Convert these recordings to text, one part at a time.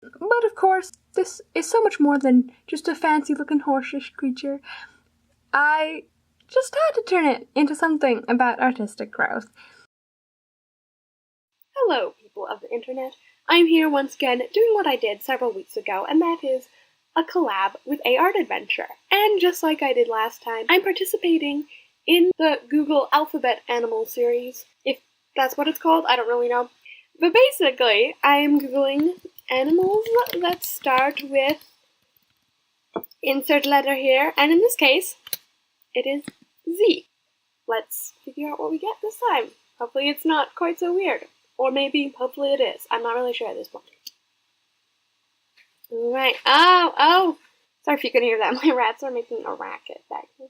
But of course, this is so much more than just a fancy-looking horse-ish creature. I just had to turn it into something about artistic growth. Hello, people of the internet. I'm here once again doing what I did several weeks ago, and that is a collab with aartadventure. And just like I did last time, I'm participating in the Google Alphabet Animal series, if that's what it's called, I don't really know. But basically, I am Googling animals that start with insert letter here, and in this case, it is Z. Let's figure out what we get this time. Hopefully it's not quite so weird. Or maybe, hopefully it is. I'm not really sure at this point. Alright. Oh! Sorry if you can hear that. My rats are making a racket back here.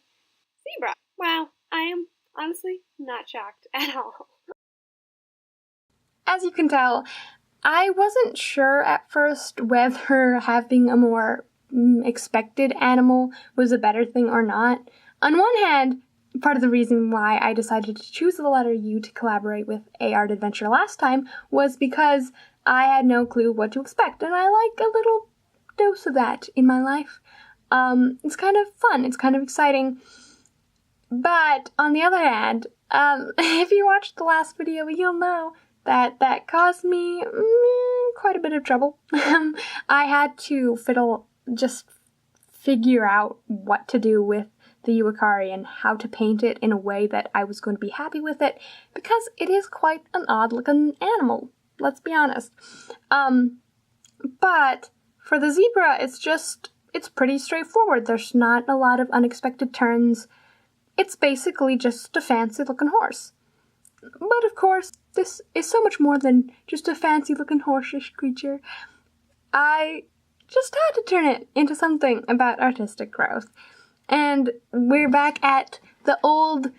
Zebra. Wow. I am honestly not shocked at all. As you can tell, I wasn't sure at first whether having a more expected animal was a better thing or not. On one hand, part of the reason why I decided to choose the letter U to collaborate with aartadventure last time was because I had no clue what to expect, and I like a little dose of that in my life. It's kind of fun, it's kind of exciting. But on the other hand, if you watched the last video, you'll know that caused me quite a bit of trouble. I had to figure out what to do with the Uakari and how to paint it in a way that I was going to be happy with it, because it is quite an odd-looking animal, let's be honest. But for the zebra, it's pretty straightforward. There's not a lot of unexpected turns. It's basically just a fancy-looking horse. But of course, this is so much more than just a fancy-looking horse-ish creature. I just had to turn it into something about artistic growth. And we're back at the old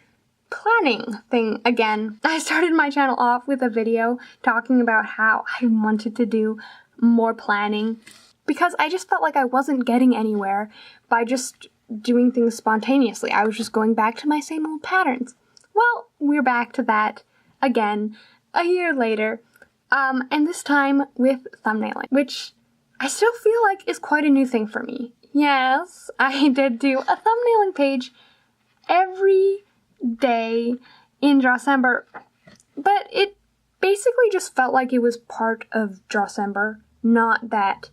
planning thing again. I started my channel off with a video talking about how I wanted to do more planning because I just felt like I wasn't getting anywhere by just doing things spontaneously. I was just going back to my same old patterns. Well, we're back to that again a year later, and this time with thumbnailing, which I still feel like is quite a new thing for me. Yes, I did do a thumbnailing page every day in Drawcember, but it basically just felt like it was part of Drawcember, not that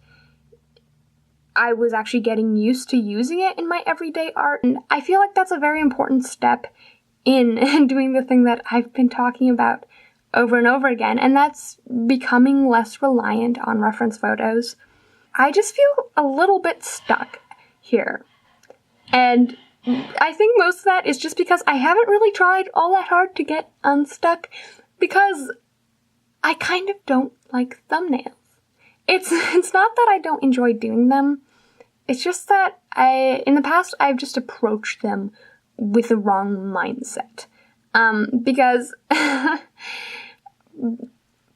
I was actually getting used to using it in my everyday art. And I feel like that's a very important step in doing the thing that I've been talking about over and over again, and that's becoming less reliant on reference photos. I just feel a little bit stuck here. And I think most of that is just because I haven't really tried all that hard to get unstuck, because I kind of don't like thumbnails. It's not that I don't enjoy doing them. It's just that in the past, I've just approached them with the wrong mindset. Because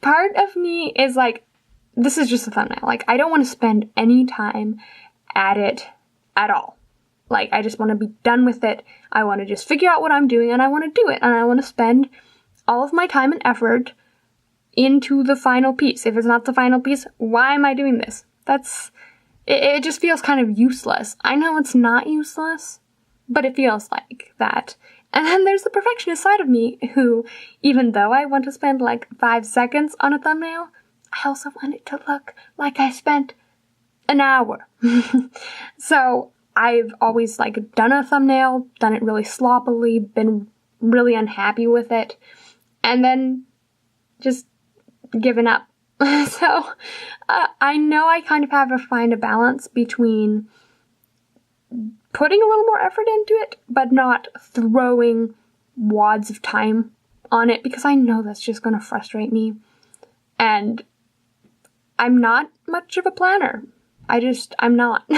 part of me is like, this is just a thumbnail. Like, I don't want to spend any time at it at all. Like, I just want to be done with it. I want to just figure out what I'm doing, and I want to do it. And I want to spend all of my time and effort into the final piece. If it's not the final piece, why am I doing this? It just feels kind of useless. I know it's not useless, but it feels like that. And then there's the perfectionist side of me who, even though I want to spend like 5 seconds on a thumbnail, I also want it to look like I spent an hour. So I've always done a thumbnail, done it really sloppily, been really unhappy with it, and then just given up. So I know I kind of have to find a balance between putting a little more effort into it, but not throwing wads of time on it, because I know that's just going to frustrate me. And I'm not much of a planner. I'm not.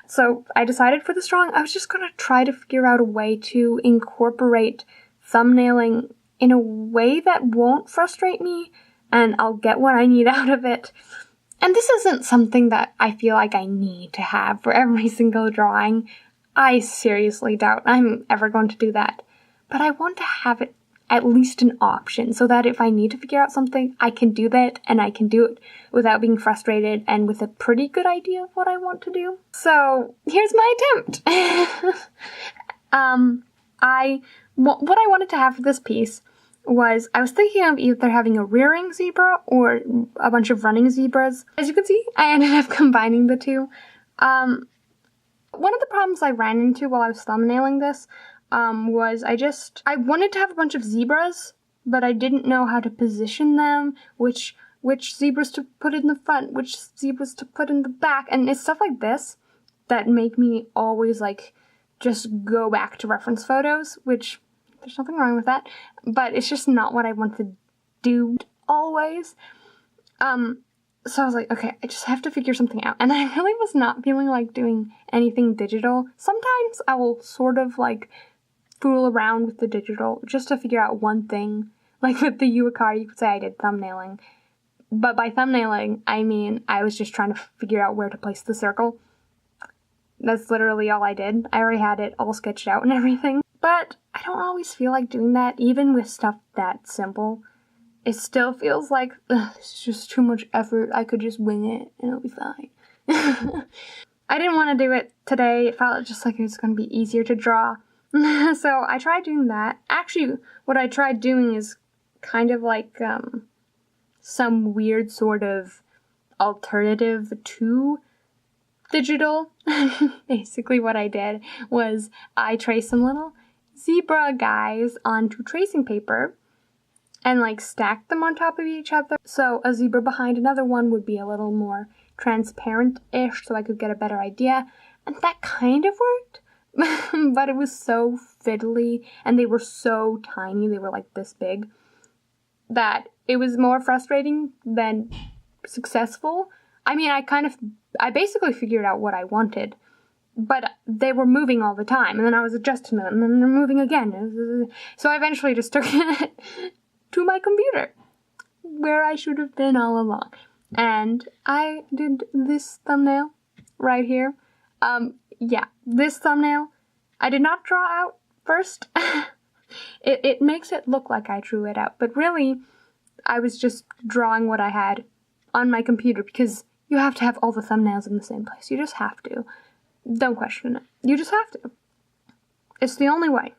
So I decided for this drawing, I was just going to try to figure out a way to incorporate thumbnailing in a way that won't frustrate me, and I'll get what I need out of it. And this isn't something that I feel like I need to have for every single drawing. I seriously doubt I'm ever going to do that. But I want to have it at least an option so that if I need to figure out something, I can do that, and I can do it without being frustrated and with a pretty good idea of what I want to do. So here's my attempt. What I wanted to have for this piece was, I was thinking of either having a rearing zebra or a bunch of running zebras. As you can see, I ended up combining the two. One of the problems I ran into while I was thumbnailing this was I wanted to have a bunch of zebras, but I didn't know how to position them, which zebras to put in the front, which zebras to put in the back, and it's stuff like this that make me always just go back to reference photos, which there's nothing wrong with that, but it's just not what I want to do always. So I was like, okay, I just have to figure something out. And I really was not feeling like doing anything digital. Sometimes I will sort of fool around with the digital just to figure out one thing. Like with the Uakari, you could say I did thumbnailing. But by thumbnailing, I mean I was just trying to figure out where to place the circle. That's literally all I did. I already had it all sketched out and everything. But I don't always feel like doing that, even with stuff that simple. It still feels like, it's just too much effort. I could just wing it and it'll be fine. I didn't want to do it today. It felt just like it was going to be easier to draw. So I tried doing that. Actually, what I tried doing is kind of like some weird sort of alternative to digital. Basically what I did was I traced some little zebra guys onto tracing paper and stacked them on top of each other. So a zebra behind another one would be a little more transparent-ish, so I could get a better idea. And that kind of worked, but it was so fiddly, and they were so tiny, they were this big, that it was more frustrating than successful. I mean, I basically figured out what I wanted, but they were moving all the time, and then I was adjusting them, and then they're moving again. So I eventually just took it to my computer, where I should have been all along. And I did this thumbnail right here. Yeah, this thumbnail, I did not draw out first. It makes it look like I drew it out, but really, I was just drawing what I had on my computer, because you have to have all the thumbnails in the same place. You just have to. Don't question it. You just have to. It's the only way.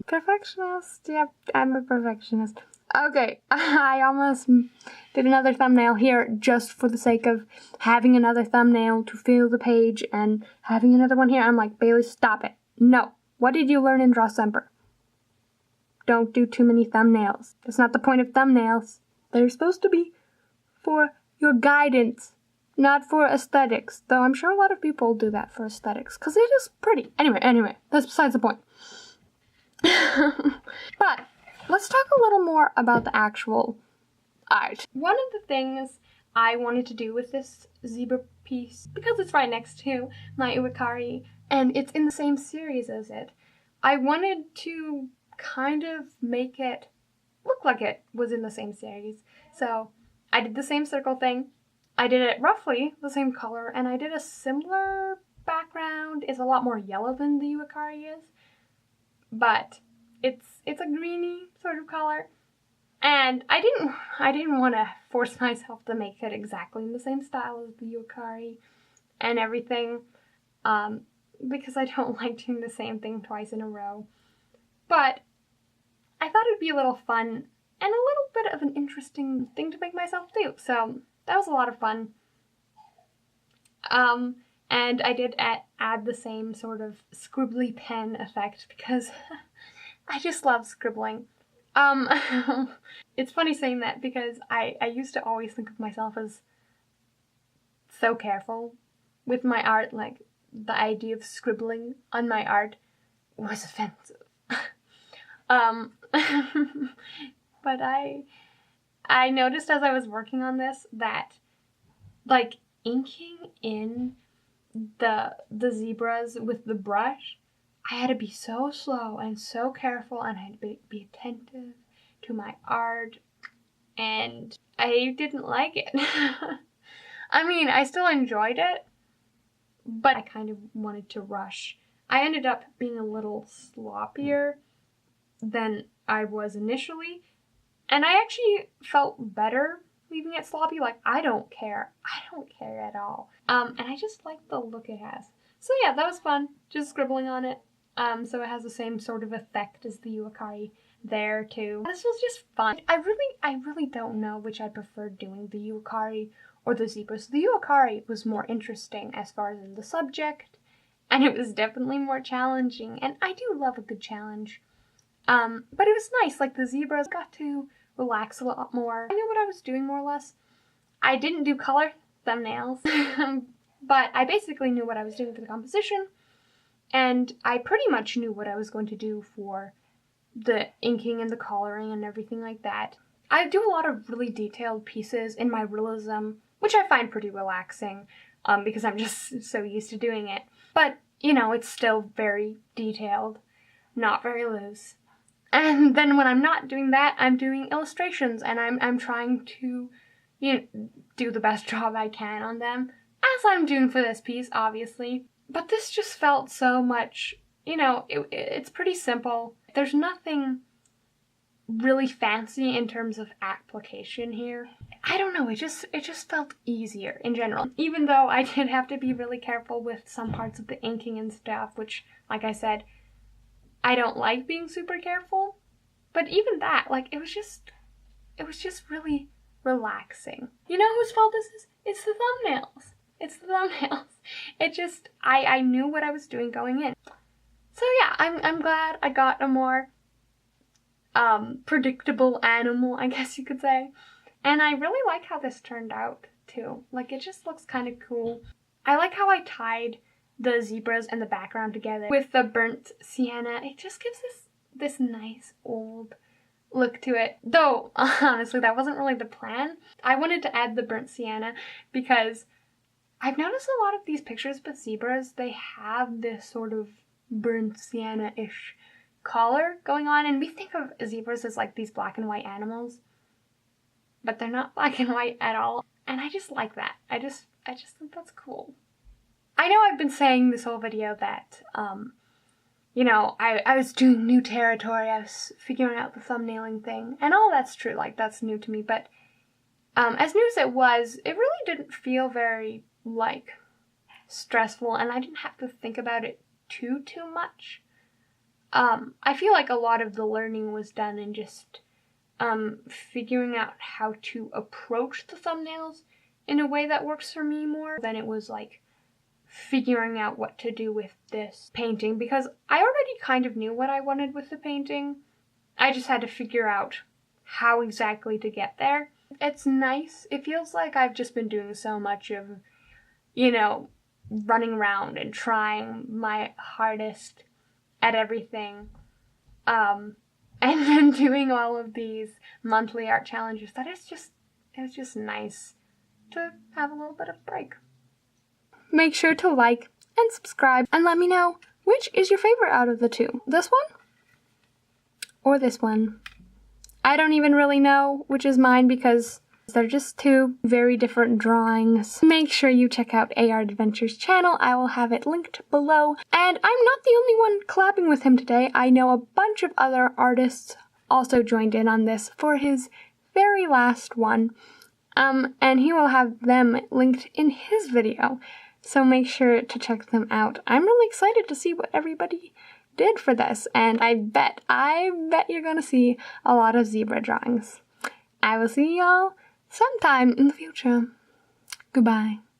Perfectionist? Yep, I'm a perfectionist. Okay, I almost did another thumbnail here just for the sake of having another thumbnail to fill the page and having another one here. I'm like, Bailey, stop it. No. What did you learn in Drawcember? Don't do too many thumbnails. That's not the point of thumbnails. They're supposed to be for your guidance, not for aesthetics. Though I'm sure a lot of people do that for aesthetics, because it is pretty. Anyway, that's besides the point. But let's talk a little more about the actual art. One of the things I wanted to do with this zebra piece, because it's right next to my Uakari, and it's in the same series as it, I wanted to kind of make it look like it was in the same series. So I did the same circle thing. I did it roughly the same color, and I did a similar background. It's a lot more yellow than the Uakari is, but it's a greeny sort of color. And I didn't want to force myself to make it exactly in the same style as the Uakari and everything, because I don't like doing the same thing twice in a row. But I thought it'd be a little fun and a little bit of an interesting thing to make myself do. So that was a lot of fun. And I did add the same sort of scribbly pen effect because I just love scribbling. It's funny saying that because I used to always think of myself as so careful with my art. Like, the idea of scribbling on my art was offensive. But I noticed as I was working on this that, like, inking in the zebras with the brush, I had to be so slow and so careful, and I had to be attentive to my art, and I didn't like it. I mean, I still enjoyed it, but I kind of wanted to rush. I ended up being a little sloppier than I was initially. And I actually felt better leaving it sloppy. Like, I don't care. I don't care at all. And I just like the look it has. So yeah, that was fun. Just scribbling on it. So it has the same sort of effect as the Uakari there too. This was just fun. I really don't know which I preferred doing, the Uakari or the zebras. The Uakari was more interesting as far as in the subject, and it was definitely more challenging. And I do love a good challenge. But it was nice. Like, the zebras, got to relax a lot more. I knew what I was doing more or less. I didn't do color thumbnails, but I basically knew what I was doing for the composition, and I pretty much knew what I was going to do for the inking and the coloring and everything like that. I do a lot of really detailed pieces in my realism, which I find pretty relaxing, because I'm just so used to doing it. But, you know, it's still very detailed, not very loose. And then when I'm not doing that, I'm doing illustrations, and I'm trying to, you know, do the best job I can on them, as I'm doing for this piece, obviously. But this just felt so much, you know, it's pretty simple. There's nothing really fancy in terms of application here. I don't know, it just felt easier in general. Even though I did have to be really careful with some parts of the inking and stuff, which, like I said, I don't like being super careful. But even that, like, it was just really relaxing. You know whose fault this is? It's the thumbnails. It's the thumbnails. It just, I knew what I was doing going in. So yeah, I'm glad I got a more predictable animal, I guess you could say. And I really like how this turned out too. Like, it just looks kind of cool. I like how I tied the zebras and the background together with the burnt sienna. It just gives this nice old look to it. Though, honestly, that wasn't really the plan. I wanted to add the burnt sienna because I've noticed a lot of these pictures with zebras, they have this sort of burnt sienna-ish color going on, and we think of zebras as like these black and white animals, but they're not black and white at all, and I just like that. I just think that's cool. I know I've been saying this whole video that, you know, I was doing new territory, I was figuring out the thumbnailing thing, and all that's true, like, that's new to me, but as new as it was, it really didn't feel very, like, stressful, and I didn't have to think about it too much. I feel like a lot of the learning was done in just figuring out how to approach the thumbnails in a way that works for me more than it was like figuring out what to do with this painting, because I already kind of knew what I wanted with the painting. I just had to figure out how exactly to get there. It's nice. It feels like I've just been doing so much of, you know, running around and trying my hardest at everything, and then doing all of these monthly art challenges, that it was just nice to have a little bit of a break. Make sure to like and subscribe and let me know which is your favorite out of the two. This one or this one. I don't even really know which is mine because they're just two very different drawings. Make sure you check out aartadventure's channel. I will have it linked below. And I'm not the only one collabing with him today. I know a bunch of other artists also joined in on this for his very last one. And he will have them linked in his video. So make sure to check them out. I'm really excited to see what everybody did for this. And I bet you're gonna see a lot of zebra drawings. I will see y'all sometime in the future. Goodbye.